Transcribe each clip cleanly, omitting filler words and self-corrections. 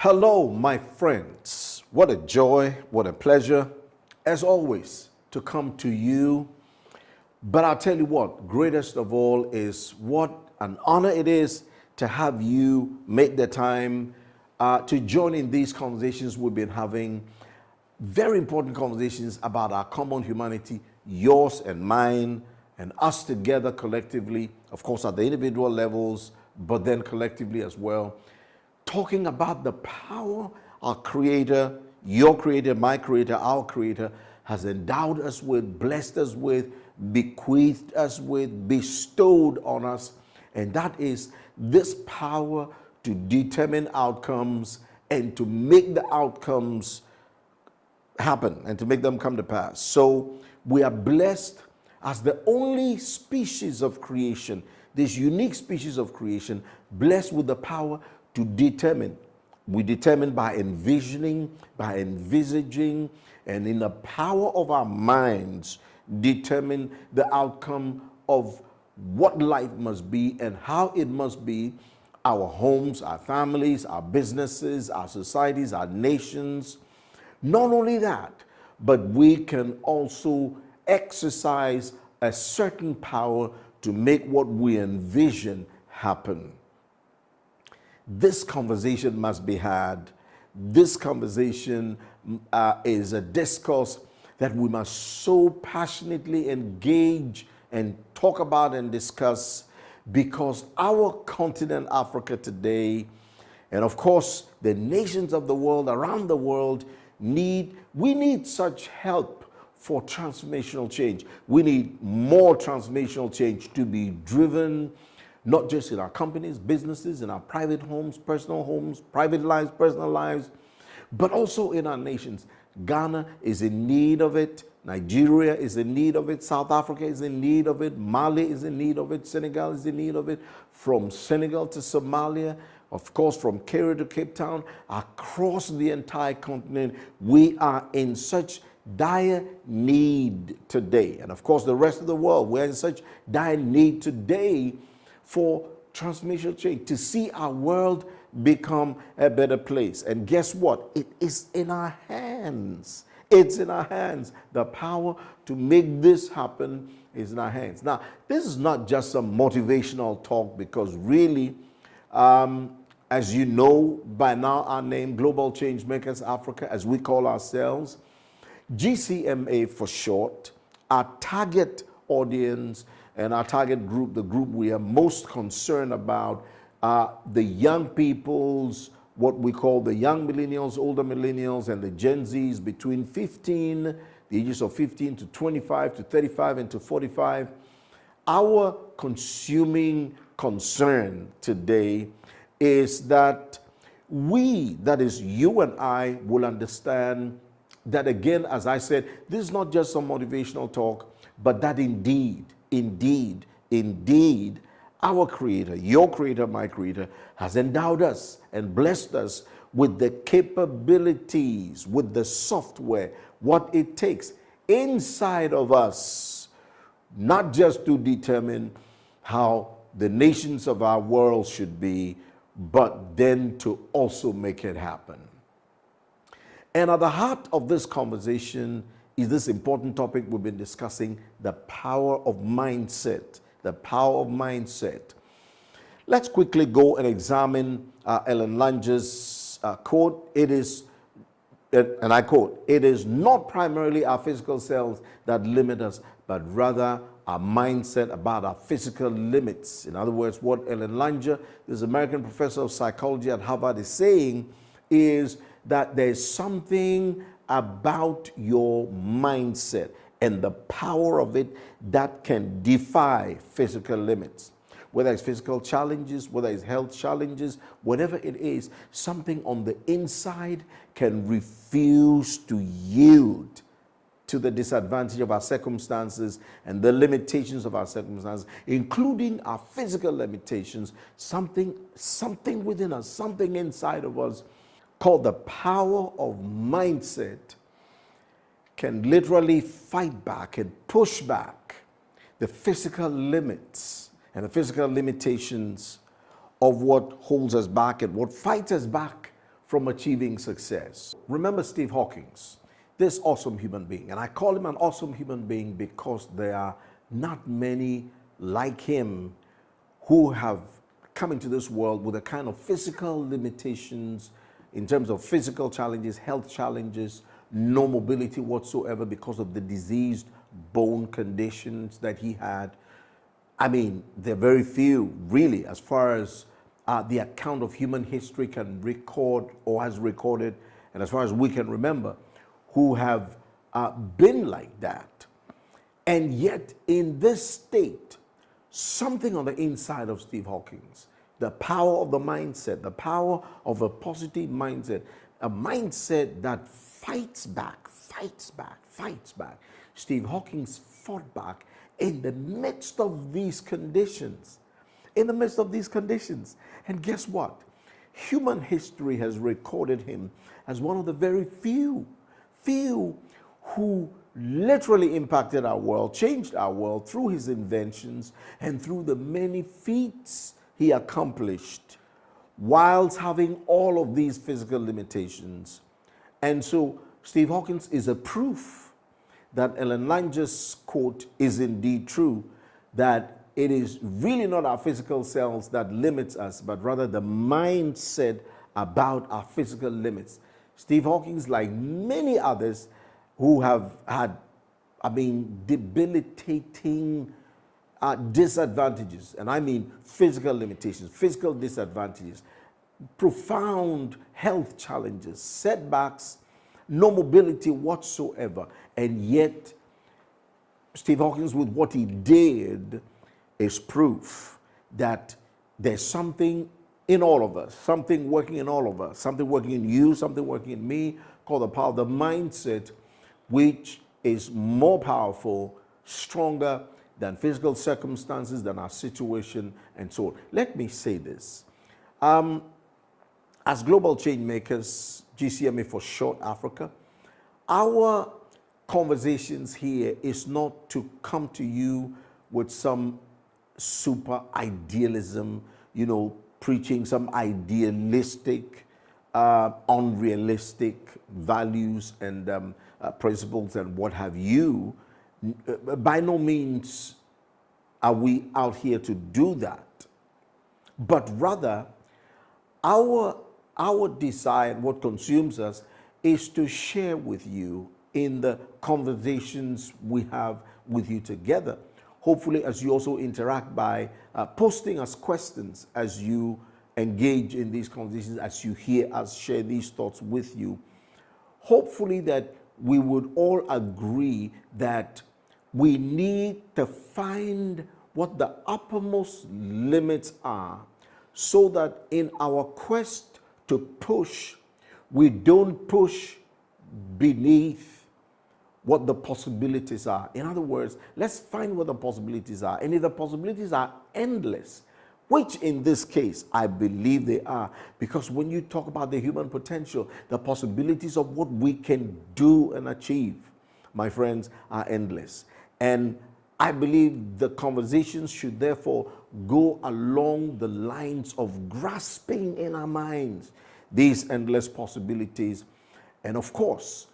Hello, my friends. What a joy, what a pleasure, as always, to come to you. But I'll tell you what, greatest of all is what an honor it is to have you make the time to join in these conversations we've been having. Very important conversations about our common humanity, yours and mine, and us together collectively, of course, at the individual levels, but then collectively as well. Talking about the power our Creator, your Creator, my Creator, our Creator has endowed us with, blessed us with, bequeathed us with, bestowed on us. And that is this power to determine outcomes and to make the outcomes happen and to make them come to pass. So we are blessed as the only species of creation, this unique species of creation, blessed with the power to determine. We determine by envisioning, by envisaging, and in the power of our minds, determine the outcome of what life must be and how it must be. Our homes, our families, our businesses, our societies, our nations. Not only that, but we can also exercise a certain power to make what we envision happen. This conversation must be had. This conversation is a discourse that we must so passionately engage and talk about and discuss, because our continent, Africa today, and of course the nations of the world, around the world, we need such help for transformational change. We need more transformational change to be driven, not just in our companies, businesses, in our private homes, private lives, personal lives, but also in our nations. Ghana is in need of it. Nigeria is in need of it. South Africa is in need of it. Mali is in need of it. Senegal is in need of it. From Senegal to Somalia, of course, from Cairo to Cape Town, across the entire continent, we are in such dire need today. And of course, the rest of the world, we're in such dire need today for transformational change, to see our world become a better place. And guess what? It is in our hands. It's in our hands. The power to make this happen is in our hands. Now, this is not just some motivational talk, because really, as you know by now, our name, Global Change Makers Africa, as we call ourselves, GCMA for short, our target audience and our target group, the group we are most concerned about, the young peoples, what we call the young millennials, older millennials, and the Gen Zs between the ages of 15 to 25 to 35 and to 45. Our consuming concern today is that that is you and I, will understand that, again, as I said, this is not just some motivational talk, but that indeed, our Creator, your Creator, my Creator, has endowed us and blessed us with the capabilities, with the software, what it takes inside of us, not just to determine how the nations of our world should be, but then to also make it happen. And at the heart of this conversation is this important topic we've been discussing, the power of mindset. The power of mindset. Let's quickly go and examine Ellen Lange's quote. It is, and I quote, "It is not primarily our physical selves that limit us, but rather our mindset about our physical limits." In other words, what Ellen Lange, this American professor of psychology at Harvard, is saying is that there's something about your mindset and the power of it that can defy physical limits. Whether it's physical challenges, whether it's health challenges, whatever it is, something on the inside can refuse to yield to the disadvantage of our circumstances and the limitations of our circumstances, including our physical limitations. Something within us, something inside of us, called the power of mindset, can literally fight back and push back the physical limits and the physical limitations of what holds us back and what fights us back from achieving success. Remember Steve Hawkins, this awesome human being. And I call him an awesome human being because there are not many like him who have come into this world with a kind of physical limitations in terms of physical challenges, health challenges, no mobility whatsoever because of the diseased bone conditions that he had. I mean, there are very few, really, as far as the account of human history can record or has recorded, and as far as we can remember, who have been like that. And yet, in this state, something on the inside of Steve Hawkins, the power of the mindset, the power of a positive mindset, a mindset that fights back, fights back, fights back. Steve Hawkins fought back in the midst of these conditions. In the midst of these conditions. And guess what? Human history has recorded him as one of the very few who literally impacted our world, changed our world through his inventions and through the many feats he accomplished whilst having all of these physical limitations. And so Steve Hawkins is a proof that Ellen Langer's quote is indeed true, that it is really not our physical selves that limits us, but rather the mindset about our physical limits. Steve Hawkins, like many others who have had, debilitating disadvantages, and I mean physical limitations, physical disadvantages, profound health challenges, setbacks, no mobility whatsoever. And yet, Steve Hawkins, with what he did, is proof that there's something in all of us, something working in all of us, something working in you, something working in me, called the power of the mindset, which is more powerful, stronger than physical circumstances, than our situation, and so on. Let me say this. As global change makers, GCMA for short, Africa, our conversations here is not to come to you with some super idealism, preaching some idealistic, unrealistic values and principles and what have you. By no means are we out here to do that, but rather our desire, what consumes us, is to share with you in the conversations we have with you together. Hopefully, as you also interact by posting us questions as you engage in these conversations, as you hear us share these thoughts with you, hopefully that we would all agree that we need to find what the uppermost limits are, so that in our quest to push, we don't push beneath what the possibilities are. In other words, let's find what the possibilities are. And if the possibilities are endless, which in this case, I believe they are, because when you talk about the human potential, the possibilities of what we can do and achieve, my friends, are endless. And I believe the conversations should therefore go along the lines of grasping in our minds these endless possibilities. And of course,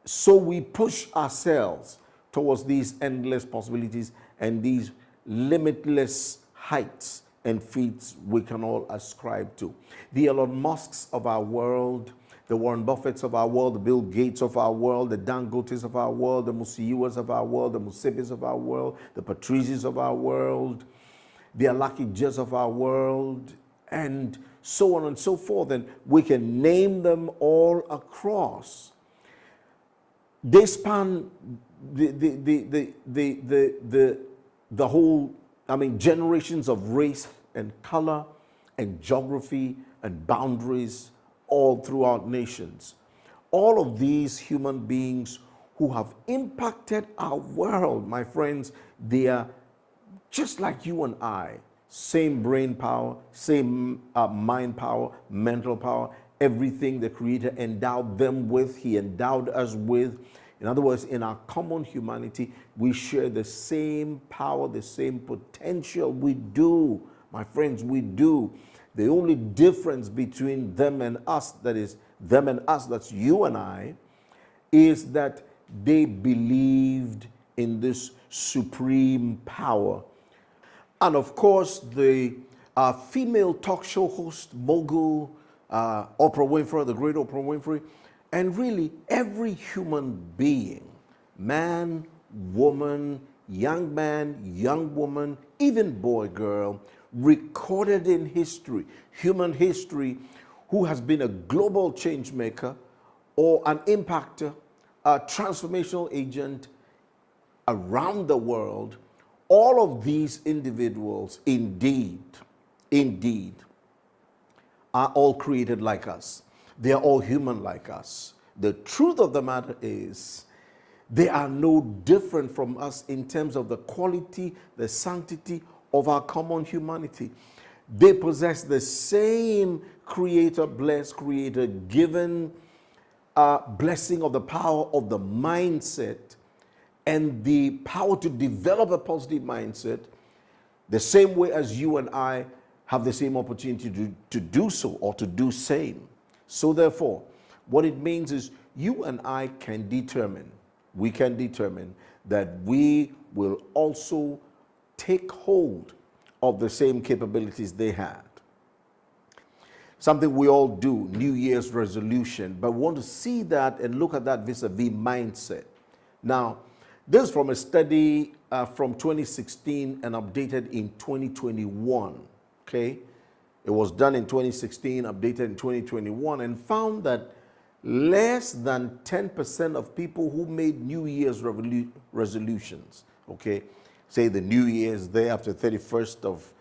so we push ourselves towards these endless possibilities and these limitless heights and feats we can all ascribe to. The Elon Musks of our world, the Warren Buffetts of our world, the Bill Gates of our world, the Dangotes of our world, the Musiiwas of our world, the Musibis of our world, the Patrices of our world, the Alakijas of our world, and so on and so forth. And we can name them all across. They span the whole, generations of race and color and geography and boundaries all throughout nations. All of these human beings who have impacted our world, my friends, they are just like you and I. Same brain power, same mind power, mental power, everything the Creator endowed them with, He endowed us with. In other words, in our common humanity, we share the same power, the same potential. We do, my friends, we do. The only difference between them and us, that is them and us, that's you and I, is that they believed in this supreme power. And of course, the female talk show host, mogul, Oprah Winfrey, the great Oprah Winfrey, and really every human being, man, woman, young man, young woman, even boy, girl, recorded in history, human history, who has been a global change maker or an impactor, a transformational agent around the world, all of these individuals indeed are all created like us. They are all human like us. The truth of the matter is they are no different from us in terms of the quality, the sanctity of our common humanity. They possess the same creator blessed, creator given blessing of the power of the mindset and the power to develop a positive mindset, the same way as you and I have the same opportunity to do so or to do same. So therefore, what it means is you and I can determine, we can determine that we will also take hold of the same capabilities they had. Something we all do, New Year's resolution, but we want to see that and look at that vis-a-vis mindset. Now, this is from a study from 2016 and updated in 2021, okay? It was done in 2016, updated in 2021, and found that less than 10% of people who made New Year's resolutions, okay, say the New Year's day after 31st of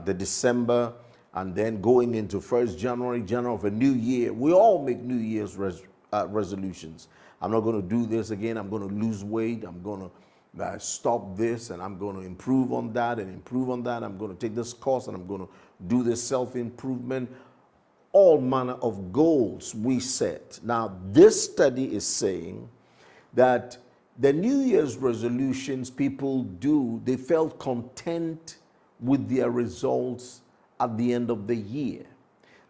the December, and then going into 1st January of a new year, we all make New Year's resolutions. I'm not going to do this again. I'm going to lose weight. I'm going to stop this, and I'm going to improve on that and improve on that. I'm going to take this course, and I'm going to do this self-improvement. All manner of goals we set. Now, this study is saying that the New Year's resolutions people do, they felt content with their results at the end of the year.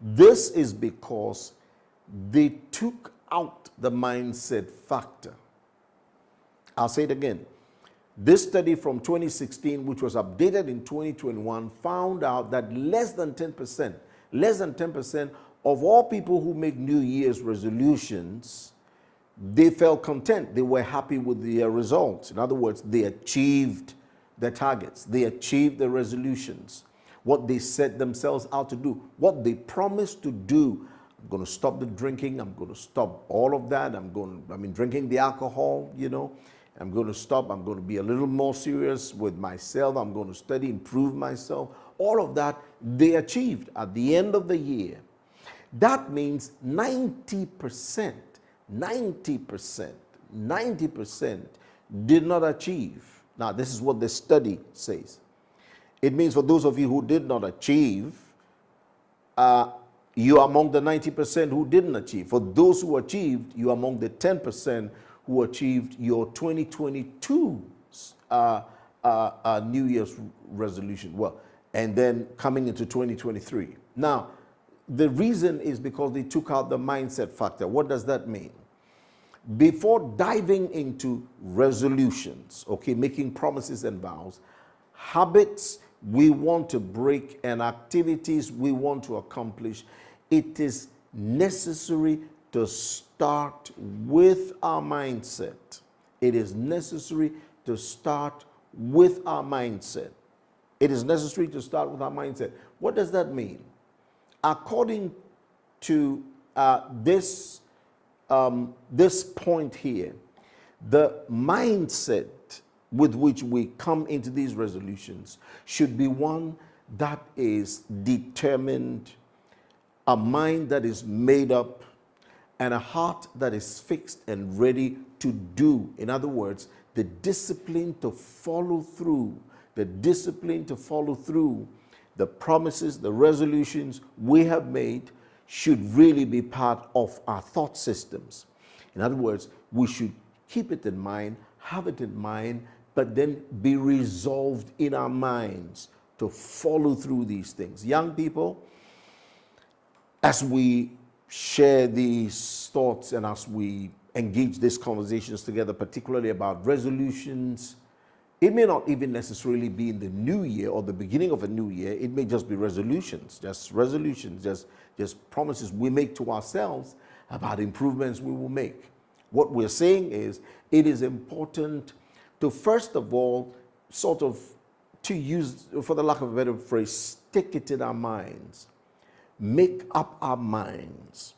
This is because they took out the mindset factor. I'll say it again. This study from 2016, which was updated in 2021, found out that less than 10% of all people who make New Year's resolutions, they felt content. They were happy with their results. In other words, they achieved their targets. They achieved their resolutions, what they set themselves out to do, what they promised to do. I'm going to stop the drinking. I'm going to stop all of that. Drinking the alcohol, I'm going to stop. I'm going to be a little more serious with myself. I'm going to study, improve myself. All of that they achieved at the end of the year. That means 90% did not achieve. Now, this is what the study says. It means for those of you who did not achieve, you are among the 90% who didn't achieve. For those who achieved, you are among the 10% who achieved your 2022 New Year's resolution. Well, and then coming into 2023. Now, the reason is because they took out the mindset factor. What does that mean? Before diving into resolutions, okay, making promises and vows, habits we want to break and activities we want to accomplish, it is necessary to start with our mindset. It is necessary to start with our mindset. It is necessary to start with our mindset. What does that mean? According to this point here, the mindset with which we come into these resolutions should be one that is determined, a mind that is made up, and a heart that is fixed and ready to do. In other words, the discipline to follow through, the promises, the resolutions we have made should really be part of our thought systems. In other words, we should keep it in mind, have it in mind, but then be resolved in our minds to follow through these things. Young people, as we share these thoughts and as we engage these conversations together, particularly about resolutions, it may not even necessarily be in the new year or the beginning of a new year. It may just be resolutions, just promises we make to ourselves about improvements we will make. What we're saying is it is important to, first of all, sort of, to use, for the lack of a better phrase, stick it in our minds, make up our minds,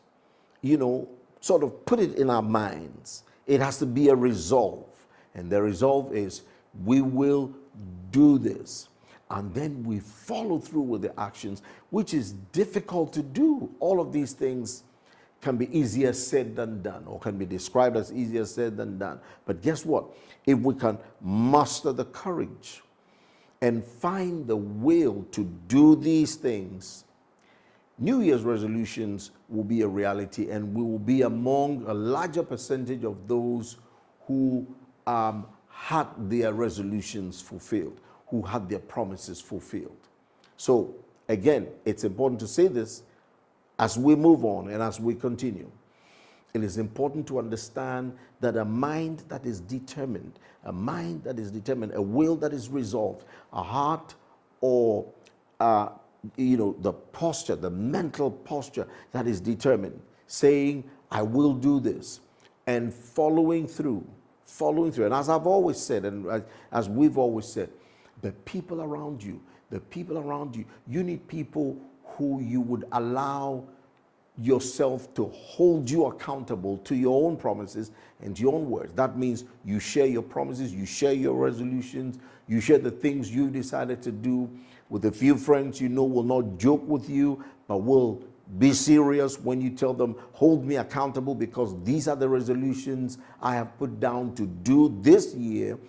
sort of put it in our minds. It has to be a resolve. And the resolve is we will do this. And then we follow through with the actions, which is difficult to do. All of these things can be easier said than done, or can be described as easier said than done. But guess what? If we can muster the courage and find the will to do these things, New Year's resolutions will be a reality, and we will be among a larger percentage of those who had their resolutions fulfilled, who had their promises fulfilled. So again, it's important to say this as we move on and as we continue. It is important to understand that a mind that is determined, a will that is resolved, a heart or the posture, the mental posture that is determined, saying, I will do this, and following through. And as I've always said, and as we've always said, the people around you, you need people who you would allow yourself to hold you accountable to your own promises and to your own words. That means you share your promises, you share your resolutions, you share the things you've decided to do with a few friends you know will not joke with you, but will be serious when you tell them, hold me accountable because these are the resolutions I have put down to do this year.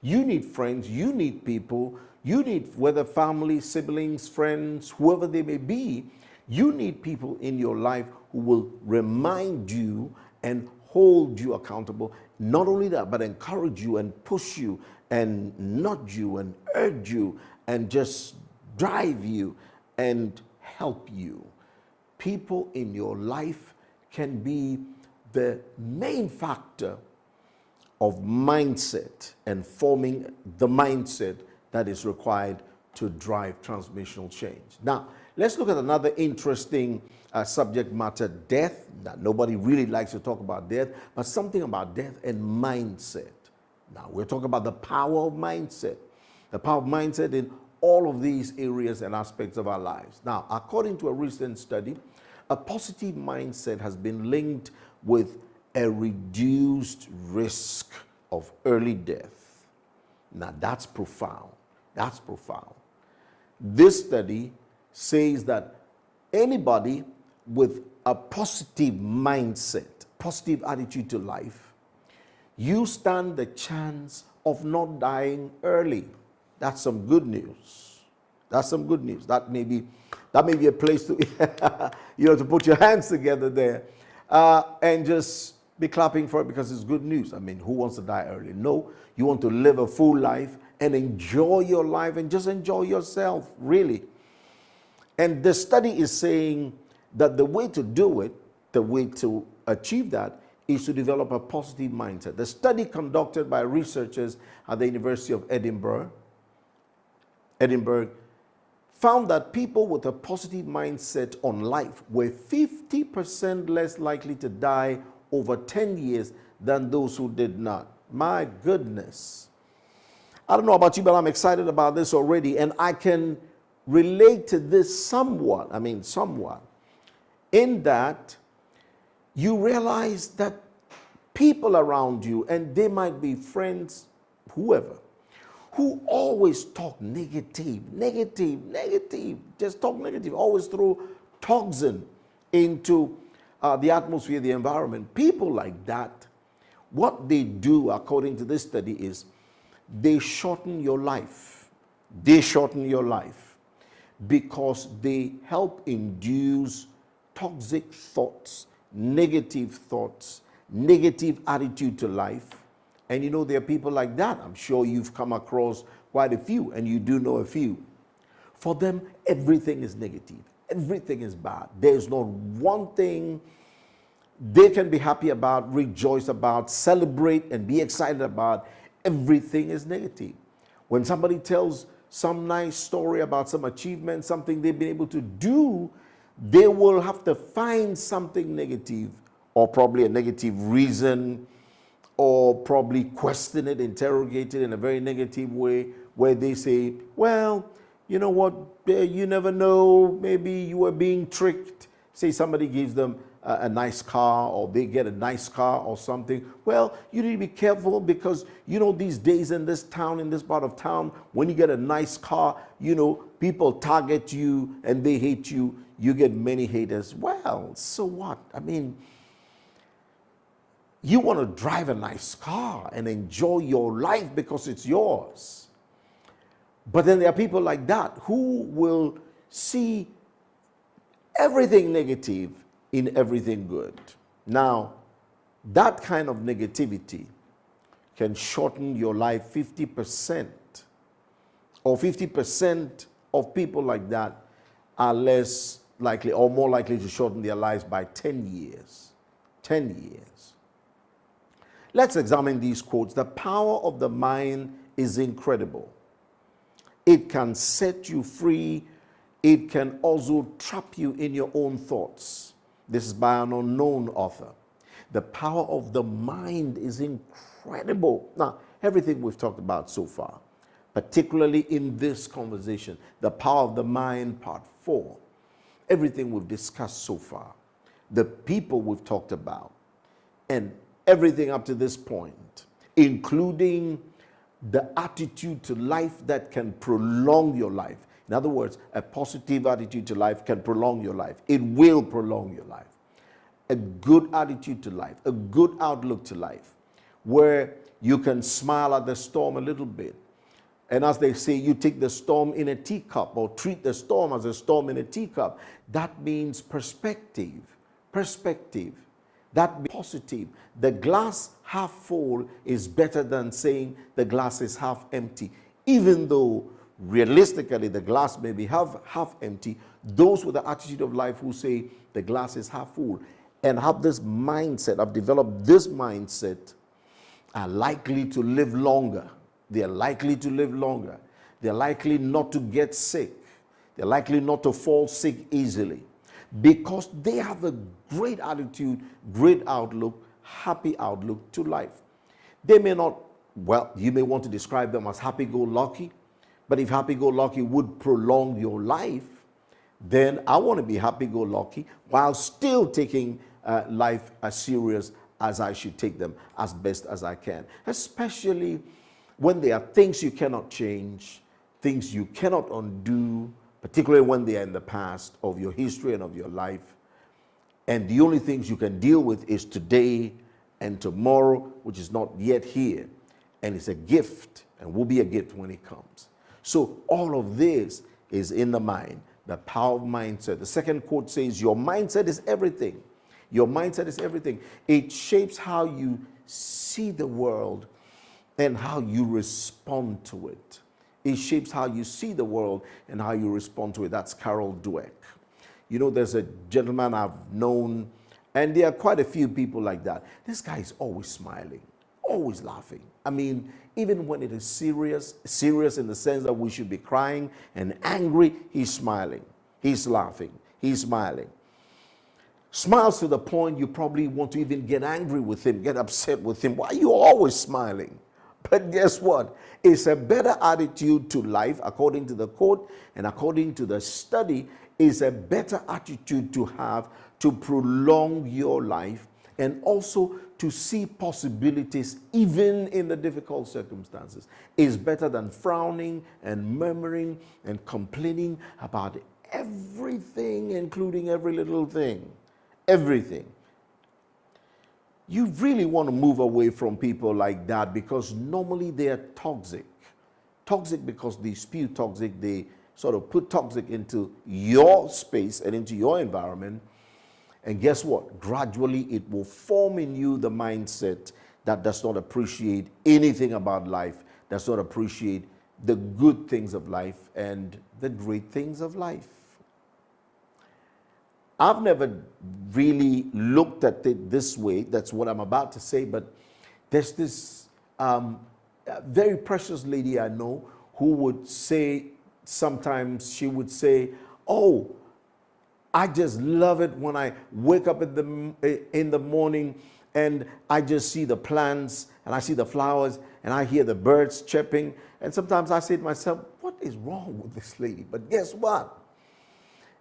You need friends, you need people, you need, whether family, siblings, friends, whoever they may be, you need people in your life who will remind you and hold you accountable. Not only that, but encourage you and push you and nudge you and urge you and just drive you and help you. People in your life can be the main factor of mindset and forming the mindset that is required to drive transformational change. Now, let's look at another interesting subject matter, death. Now, nobody really likes to talk about death, but something about death and mindset. Now, we're talking about the power of mindset. The power of mindset in all of these areas and aspects of our lives. Now, according to a recent study, a positive mindset has been linked with a reduced risk of early death. Now, that's profound. That's profound. This study says that anybody with a positive mindset, positive attitude to life, you stand the chance of not dying early. That's some good news. That's some good news. That may be a place to to put your hands together there and just be clapping for it because it's good news. I mean, who wants to die early? No, you want to live a full life and enjoy your life and just enjoy yourself, really. And the study is saying that the way to do it, the way to achieve that, is to develop a positive mindset. The study conducted by researchers at the University of Edinburgh found that people with a positive mindset on life were 50% less likely to die over 10 years than those who did not. My goodness. I don't know about you, but I'm excited about this already, and I can relate to this somewhat, in that you realize that people around you, and they might be friends, whoever, who always talk negative, just talk negative, always throw toxin into the atmosphere, the environment. People like that, what they do, according to this study, is they shorten your life. They shorten your life because they help induce toxic thoughts, negative attitude to life. And there are people like that. I'm sure you've come across quite a few, and you do know a few. For them, everything is negative. Everything is bad. There's not one thing they can be happy about, rejoice about, celebrate, and be excited about. Everything is negative. When somebody tells some nice story about some achievement, something they've been able to do, they will have to find something negative, or probably a negative reason, or probably question it, interrogate it in a very negative way, where they say, well, you know what, you never know, maybe you were being tricked. Say somebody gives them a nice car, or they get a nice car or something. Well, you need to be careful, because you know these days in this town, in this part of town, when you get a nice car, you know, people target you and they hate you. You get many haters. Well, so what? I mean, you want to drive a nice car and enjoy your life because it's yours. But then there are people like that who will see everything negative in everything good. Now, that kind of negativity can shorten your life 50%, or 50% of people like that are less likely or more likely to shorten their lives by 10 years. 10 years. Let's examine these quotes. The power of the mind is incredible. It can set you free. It can also trap you in your own thoughts. This is by an unknown author. The power of the mind is incredible. Now, everything we've talked about so far, particularly in this conversation, the power of the mind, part 4, everything we've discussed so far, the people we've talked about, and everything up to this point, including the attitude to life that can prolong your life. In other words, a positive attitude to life can prolong your life. It will prolong your life. A good attitude to life, a good outlook to life, where you can smile at the storm a little bit. And as they say, you take the storm in a teacup, or treat the storm as a storm in a teacup. That means perspective. Perspective. That means positive. The glass half full is better than saying the glass is half empty. Even though realistically the glass may be half empty, those with the attitude of life who say the glass is half full and have this mindset, have developed this mindset, are likely to live longer. They're likely to live longer. They're likely not to get sick. They're likely not to fall sick easily, because they have a great attitude, great outlook, happy outlook to life. They may not, well, you may want to describe them as happy-go-lucky, but if happy-go-lucky would prolong your life, then I want to be happy-go-lucky while still taking life as serious as I should take them, as best as I can. Especially when there are things you cannot change, things you cannot undo, particularly when they are in the past of your history and of your life. And the only things you can deal with is today and tomorrow, which is not yet here. And it's a gift, and will be a gift when it comes. So all of this is in the mind, the power of mindset. The second quote says, your mindset is everything. Your mindset is everything. It shapes how you see the world and how you respond to it. It shapes how you see the world and how you respond to it. That's Carol Dweck. You know, there's a gentleman I've known, and there are quite a few people like that. This guy is always smiling, always laughing. I mean, even when it is serious in the sense that we should be crying and angry, he's smiling, he's laughing, he's smiling. Smiles to the point you probably want to even get angry with him, get upset with him. Why are you always smiling? But guess what? It's a better attitude to life, according to the quote and according to the study, is a better attitude to have to prolong your life and also to see possibilities even in the difficult circumstances. Is better than frowning and murmuring and complaining about everything, including every little thing. Everything. You really want to move away from people like that, because normally they are toxic. Toxic because they spew toxic, they sort of put toxic into your space and into your environment. And guess what? Gradually it will form in you the mindset that does not appreciate anything about life, does not appreciate the good things of life and the great things of life. I've never really looked at it this way. That's what I'm about to say. But there's this very precious lady I know who would say, sometimes she would say, oh, I just love it when I wake up in the morning and I just see the plants and I see the flowers and I hear the birds chirping. And sometimes I say to myself, what is wrong with this lady? But guess what?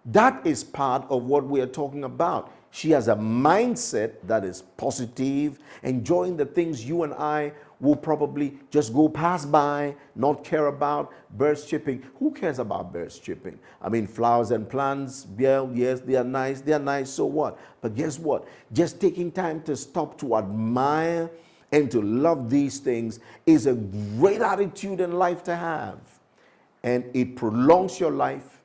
That is part of what we are talking about. She has a mindset that is positive, enjoying the things you and I will probably just go past by, not care about. Birds chirping. Who cares about birds chirping? I mean, flowers and plants, well, yes, they are nice, so what? But guess what? Just taking time to stop to admire and to love these things is a great attitude in life to have. And it prolongs your life.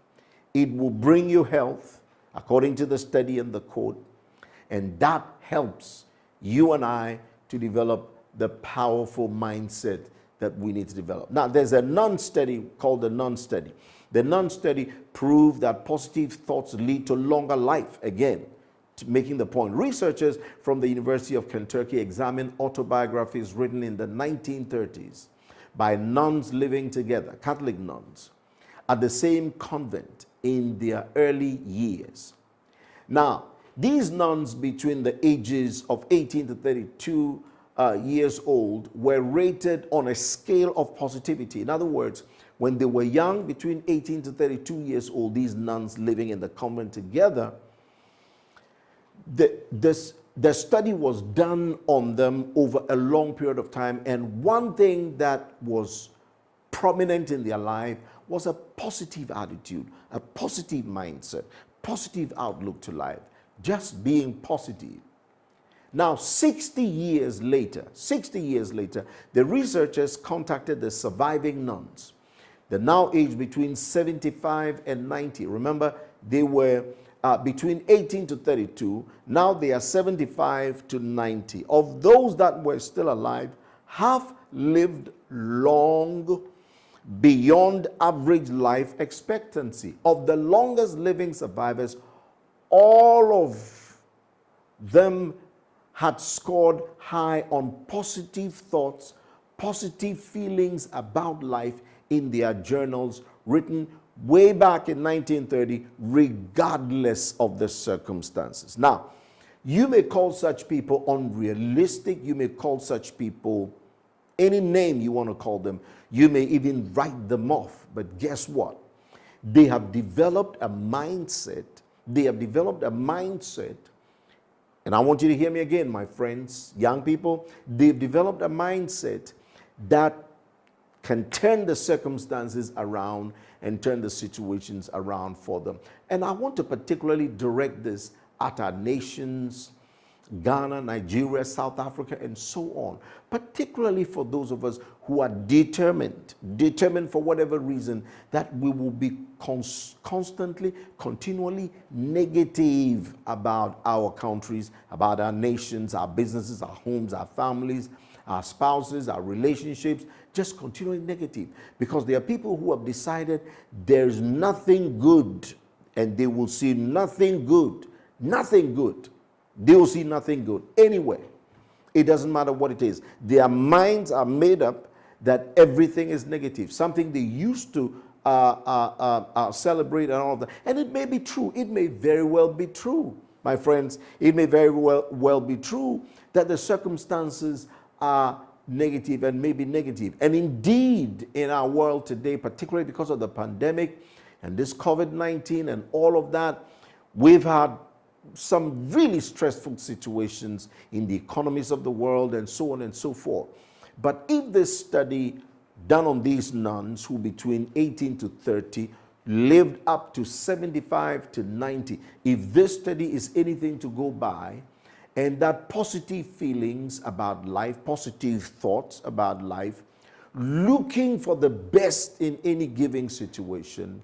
It will bring you health, according to the study and the quote. And that helps you and I to develop the powerful mindset that we need to develop. Now, there's a non-study called the non-study. The non-study proved that positive thoughts lead to longer life. Again, making the point. Researchers from the University of Kentucky examined autobiographies written in the 1930s by nuns living together, Catholic nuns, at the same convent in their early years. Now, these nuns between the ages of 18 to 32 years old were rated on a scale of positivity. In other words, when they were young, between 18 to 32 years old, these nuns living in the convent together, the study was done on them over a long period of time. And one thing that was prominent in their life was a positive attitude, a positive mindset, positive outlook to life, just being positive. Now, 60 years later, the researchers contacted the surviving nuns. They're now aged between 75 and 90. Remember, they were between 18 to 32. Now they are 75 to 90. Of those that were still alive, half lived long beyond average life expectancy. Of the longest living survivors, all of them had scored high on positive thoughts, positive feelings about life in their journals written way back in 1930, regardless of the circumstances. Now, you may call such people unrealistic. You may call such people any name you want to call them. You may even write them off. But guess what? They have developed a mindset. And I want you to hear me again, my friends, young people. They've developed a mindset that can turn the circumstances around and turn the situations around for them. And I want to particularly direct this at our nations, Ghana, Nigeria, South Africa, and so on, particularly for those of us who are determined for whatever reason, that we will be constantly, continually negative about our countries, about our nations, our businesses, our homes, our families, our spouses, our relationships, just continually negative. Because there are people who have decided there's nothing good, and they will see nothing good. They will see nothing good anywhere. It doesn't matter what it is. Their minds are made up that everything is negative, something they used to celebrate and all of that. And it may be true. It may very well be true, my friends. It may very well be true that the circumstances are negative and maybe negative. And indeed, in our world today, particularly because of the pandemic and this COVID-19 and all of that, we've had some really stressful situations in the economies of the world and so on and so forth. But if this study done on these nuns who between 18 to 30 lived up to 75 to 90, if this study is anything to go by, and that positive feelings about life, positive thoughts about life, looking for the best in any given situation,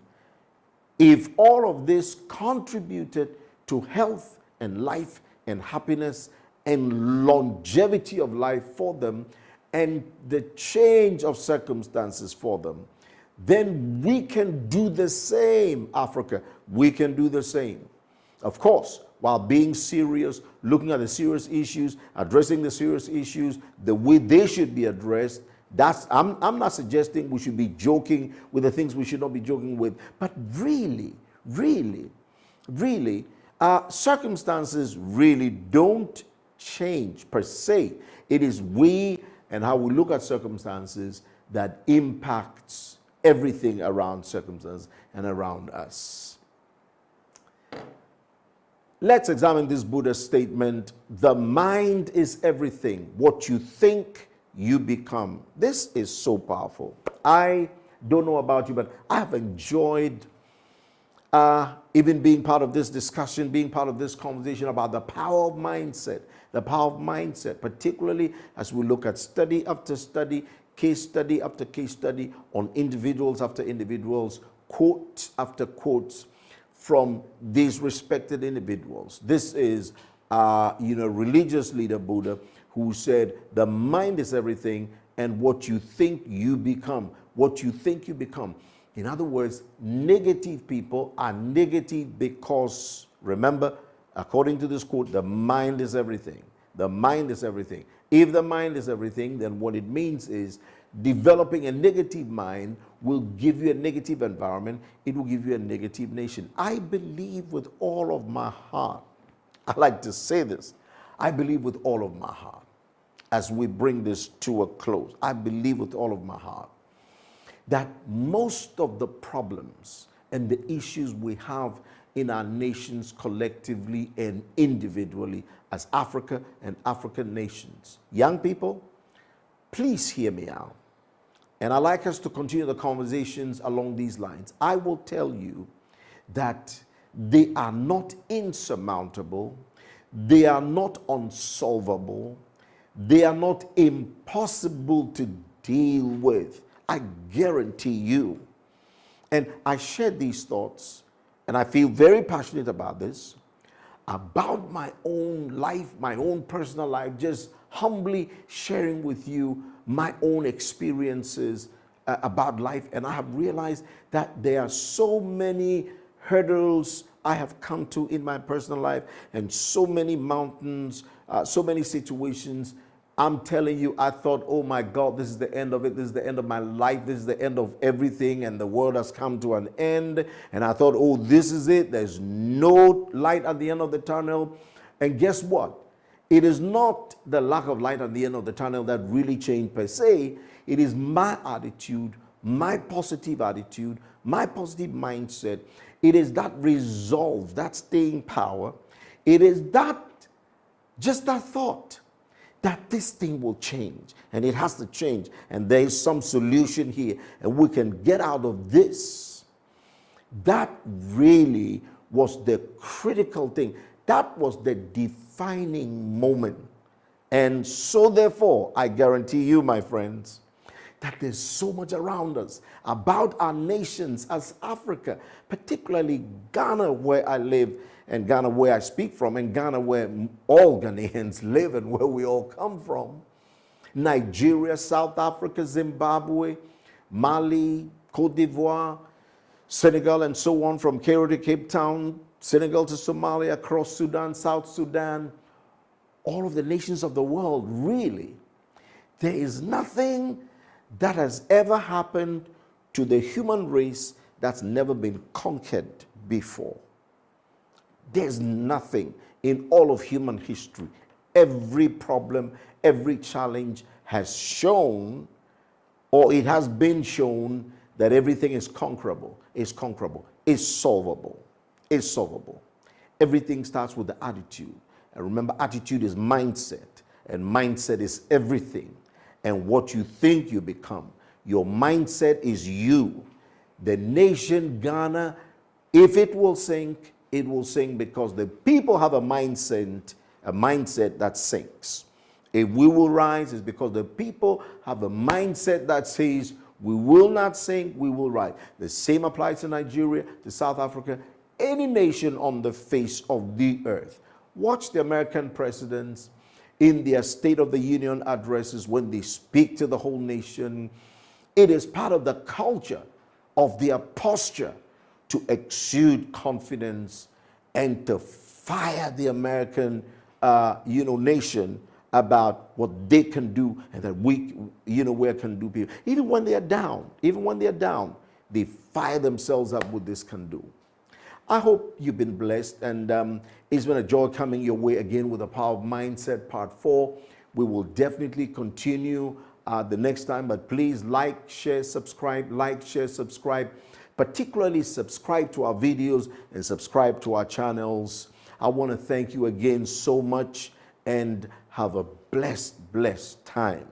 if all of this contributed to health and life and happiness and longevity of life for them and the change of circumstances for them, then we can do the same, Africa. We can do the same. Of course, while being serious, looking at the serious issues, addressing the serious issues the way they should be addressed. I'm not suggesting we should be joking with the things we should not be joking with, but really, circumstances really don't change per se. It is we and how we look at circumstances that impacts everything around circumstances and around us. Let's examine this Buddha statement. The mind is everything. What you think, you become. This is so powerful. I don't know about you, but I have enjoyed even being part of this discussion, being part of this conversation about the power of mindset. The power of mindset, particularly as we look at study after study, case study after case study on individuals after individuals, quotes after quotes from these respected individuals. This is, religious leader Buddha who said, the mind is everything, and what you think you become. What you think you become. In other words, negative people are negative because, remember, according to this quote, the mind is everything. The mind is everything. If the mind is everything, then what it means is developing a negative mind will give you a negative environment. It will give you a negative nation. I believe with all of my heart, I like to say this, I believe with all of my heart, as we bring this to a close, I believe with all of my heart that most of the problems and the issues we have in our nations collectively and individually as Africa and African nations. Young people, please hear me out. And I'd like us to continue the conversations along these lines. I will tell you that they are not insurmountable, they are not unsolvable, they are not impossible to deal with. I guarantee you. And I share these thoughts, and I feel very passionate about this, about my own life, my own personal life, just humbly sharing with you my own experiences about life. And I have realized that there are so many hurdles I have come to in my personal life, and so many mountains, so many situations. I'm telling you, I thought, oh my God, this is the end of it. This is the end of my life. This is the end of everything. And the world has come to an end. And I thought, oh, this is it. There's no light at the end of the tunnel. And guess what? It is not the lack of light at the end of the tunnel that really changed per se. It is my attitude, my positive attitude, my positive mindset. It is that resolve, that staying power. It is that, just that thought that this thing will change, and it has to change, and there is some solution here, and we can get out of this. That really was the critical thing. That was the defining moment. And so therefore, I guarantee you, my friends, that there's so much around us about our nations as Africa, particularly Ghana, where I live, and Ghana where I speak from, and Ghana where all Ghanaians live and where we all come from. Nigeria, South Africa, Zimbabwe, Mali, Cote d'Ivoire, Senegal, and so on, from Cairo to Cape Town, Senegal to Somalia, across Sudan, South Sudan, all of the nations of the world, really. There is nothing that has ever happened to the human race that's never been conquered before. There's nothing in all of human history. Every problem, every challenge has shown, or it has been shown, that everything is conquerable, is solvable, is solvable. Everything starts with the attitude. And remember, attitude is mindset, and mindset is everything. And what you think you become. Your mindset is you. The nation Ghana, if it will sink, it will sink because the people have a mindset that sinks. If we will rise, it's because the people have a mindset that says we will not sink, we will rise. The same applies to Nigeria, to South Africa, any nation on the face of the earth. Watch the American presidents in their State of the Union addresses when they speak to the whole nation. It is part of the culture of their posture to exude confidence and to fire the American, nation about what they can do and that we, where can do people. Even when they're down, they fire themselves up with this can do. I hope you've been blessed, and it's been a joy coming your way again with the Power of Mindset Part 4. We will definitely continue the next time, but please like, share, subscribe, particularly subscribe to our videos and subscribe to our channels. I want to thank you again so much and have a blessed time.